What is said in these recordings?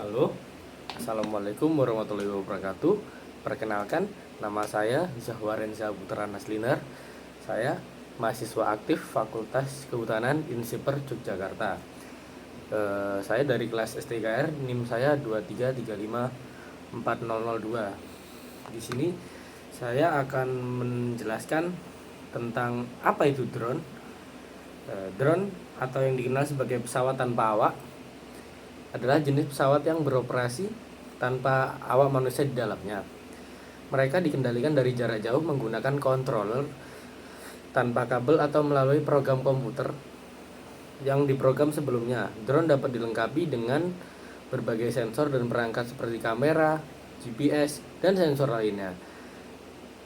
Halo, Assalamualaikum warahmatullahi wabarakatuh. Perkenalkan, nama saya Zahwarenza Putra Nasliner. Saya mahasiswa aktif Fakultas Kehutanan INSIPER Yogyakarta. Saya dari kelas STKR, NIM saya 2335402. Di sini saya akan menjelaskan tentang apa itu drone. Drone atau yang dikenal sebagai pesawat tanpa awak adalah jenis pesawat yang beroperasi tanpa awak manusia di dalamnya. Mereka dikendalikan dari jarak jauh menggunakan controller tanpa kabel atau melalui program komputer yang diprogram sebelumnya. Drone dapat dilengkapi dengan berbagai sensor dan perangkat seperti kamera, GPS, dan sensor lainnya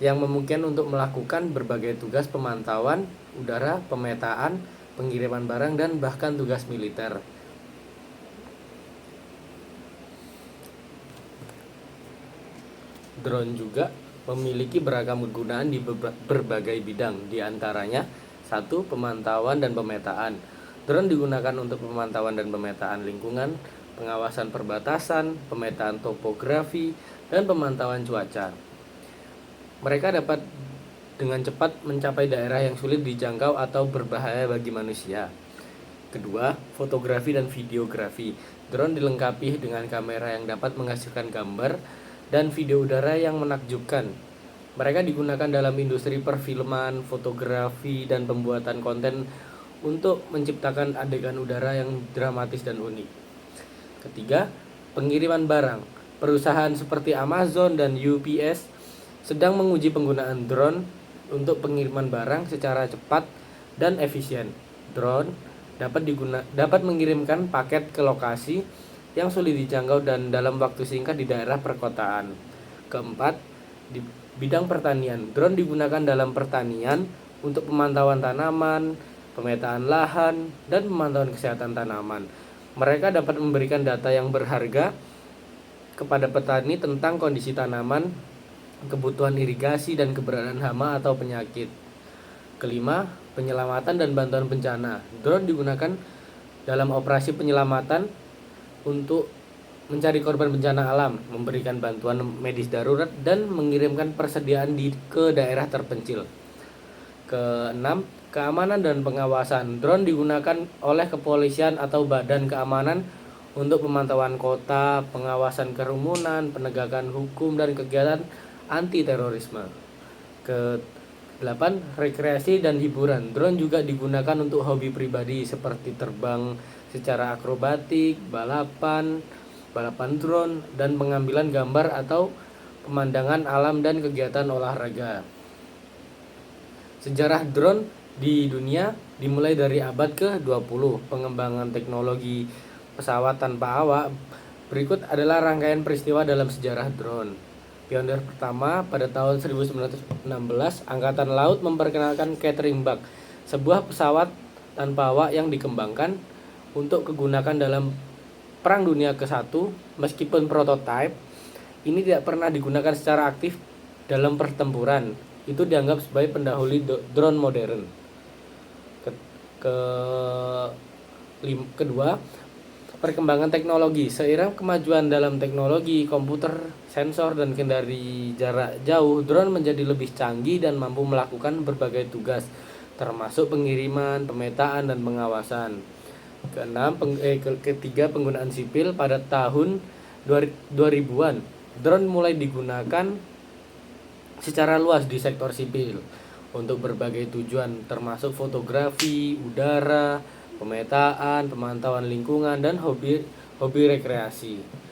yang memungkinkan untuk melakukan berbagai tugas pemantauan udara, pemetaan, pengiriman barang, dan bahkan tugas militer. Drone juga memiliki beragam kegunaan di berbagai bidang, diantaranya 1. Pemantauan dan pemetaan. Drone digunakan untuk pemantauan dan pemetaan lingkungan, pengawasan perbatasan, pemetaan topografi, dan pemantauan cuaca. Mereka dapat dengan cepat mencapai daerah yang sulit dijangkau atau berbahaya bagi manusia. Kedua, fotografi dan videografi. Drone dilengkapi dengan kamera yang dapat menghasilkan gambar dan video udara yang menakjubkan. Mereka digunakan dalam industri perfilman, fotografi, dan pembuatan konten untuk menciptakan adegan udara yang dramatis dan unik. Ketiga, pengiriman barang. Perusahaan seperti Amazon dan UPS sedang menguji penggunaan drone untuk pengiriman barang secara cepat dan efisien. Drone dapat mengirimkan paket ke lokasi yang sulit dijangkau dan dalam waktu singkat di daerah perkotaan. Keempat, di bidang pertanian. Drone digunakan dalam pertanian untuk pemantauan tanaman, pemetaan lahan, dan pemantauan kesehatan tanaman. Mereka dapat memberikan data yang berharga kepada petani tentang kondisi tanaman, kebutuhan irigasi, dan keberadaan hama atau penyakit. Kelima, penyelamatan dan bantuan bencana. Drone digunakan dalam operasi penyelamatan untuk mencari korban bencana alam, memberikan bantuan medis darurat, dan mengirimkan persediaan ke daerah terpencil. Keenam, keamanan dan pengawasan. Drone digunakan oleh kepolisian atau badan keamanan untuk pemantauan kota, pengawasan kerumunan, penegakan hukum, dan kegiatan anti terorisme. Ke-8, rekreasi dan hiburan. Drone juga digunakan untuk hobi pribadi seperti terbang secara akrobatik, balapan drone, dan pengambilan gambar atau pemandangan alam dan kegiatan olahraga. Sejarah drone di dunia dimulai dari abad ke-20. Pengembangan teknologi pesawat tanpa awak. Berikut adalah rangkaian peristiwa dalam sejarah drone. Pionir pertama pada tahun 1916, Angkatan Laut memperkenalkan Catherine Bug, sebuah pesawat tanpa awak yang dikembangkan untuk digunakan dalam Perang Dunia ke-1. Meskipun prototipe ini tidak pernah digunakan secara aktif dalam pertempuran, itu dianggap sebagai pendahulu drone modern. Kedua, perkembangan teknologi. Seiring kemajuan dalam teknologi komputer, sensor, dan kendali jarak jauh, drone menjadi lebih canggih dan mampu melakukan berbagai tugas, termasuk pengiriman, pemetaan, dan pengawasan. Ketiga, penggunaan sipil. Pada tahun 2000-an, drone mulai digunakan secara luas di sektor sipil untuk berbagai tujuan, termasuk fotografi udara, pemetaan, pemantauan lingkungan, dan hobi rekreasi.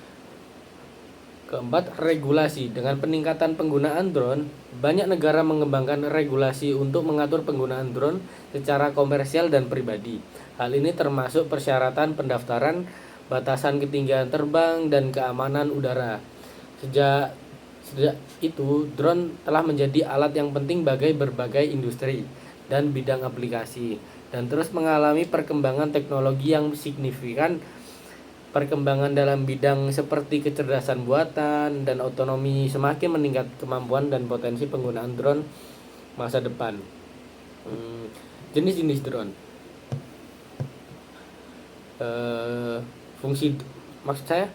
Keempat, regulasi. Dengan peningkatan penggunaan drone, banyak negara mengembangkan regulasi untuk mengatur penggunaan drone secara komersial dan pribadi. Hal ini termasuk persyaratan pendaftaran, batasan ketinggian terbang, dan keamanan udara. Sejak itu, drone telah menjadi alat yang penting bagi berbagai industri dan bidang aplikasi, dan terus mengalami perkembangan teknologi yang signifikan. Perkembangan dalam bidang seperti kecerdasan buatan dan otonomi semakin meningkat kemampuan dan potensi penggunaan drone masa depan. Jenis-jenis drone. Fungsi maksud saya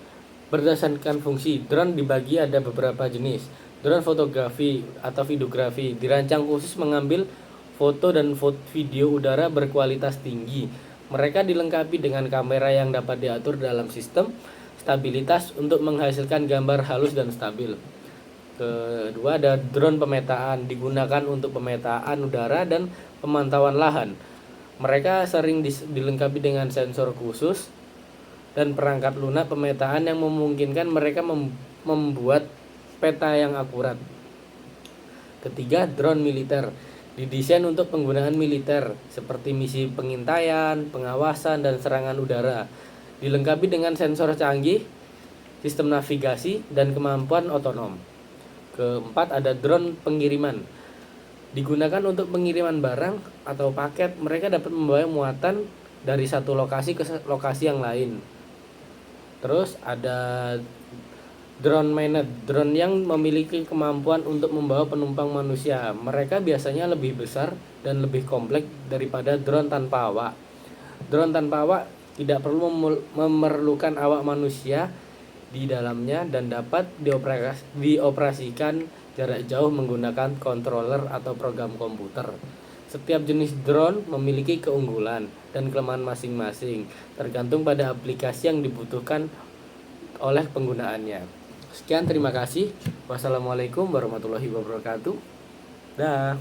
Berdasarkan fungsi, drone dibagi ada beberapa jenis. Drone fotografi atau videografi dirancang khusus mengambil foto dan video udara berkualitas tinggi. Mereka dilengkapi dengan kamera yang dapat diatur dalam sistem stabilitas untuk menghasilkan gambar halus dan stabil. Kedua ada drone pemetaan, digunakan untuk pemetaan udara dan pemantauan lahan. Mereka sering dilengkapi dengan sensor khusus dan perangkat lunak pemetaan yang memungkinkan mereka membuat peta yang akurat. Ketiga, drone militer. Didesain untuk penggunaan militer seperti misi pengintaian, pengawasan, dan serangan udara. Dilengkapi dengan sensor canggih, sistem navigasi, dan kemampuan otonom. Keempat, ada drone pengiriman. Digunakan untuk pengiriman barang atau paket, mereka dapat membawa muatan dari satu lokasi ke lokasi yang lain. Terus ada drone mainnet, drone yang memiliki kemampuan untuk membawa penumpang manusia. Mereka biasanya lebih besar dan lebih kompleks daripada drone tanpa awak. Drone tanpa awak tidak perlu memerlukan awak manusia di dalamnya dan dapat dioperasikan jarak jauh menggunakan controller atau program komputer. Setiap jenis drone memiliki keunggulan dan kelemahan masing-masing, tergantung pada aplikasi yang dibutuhkan oleh penggunaannya. Sekian, terima kasih. Wassalamualaikum warahmatullahi wabarakatuh. Dah.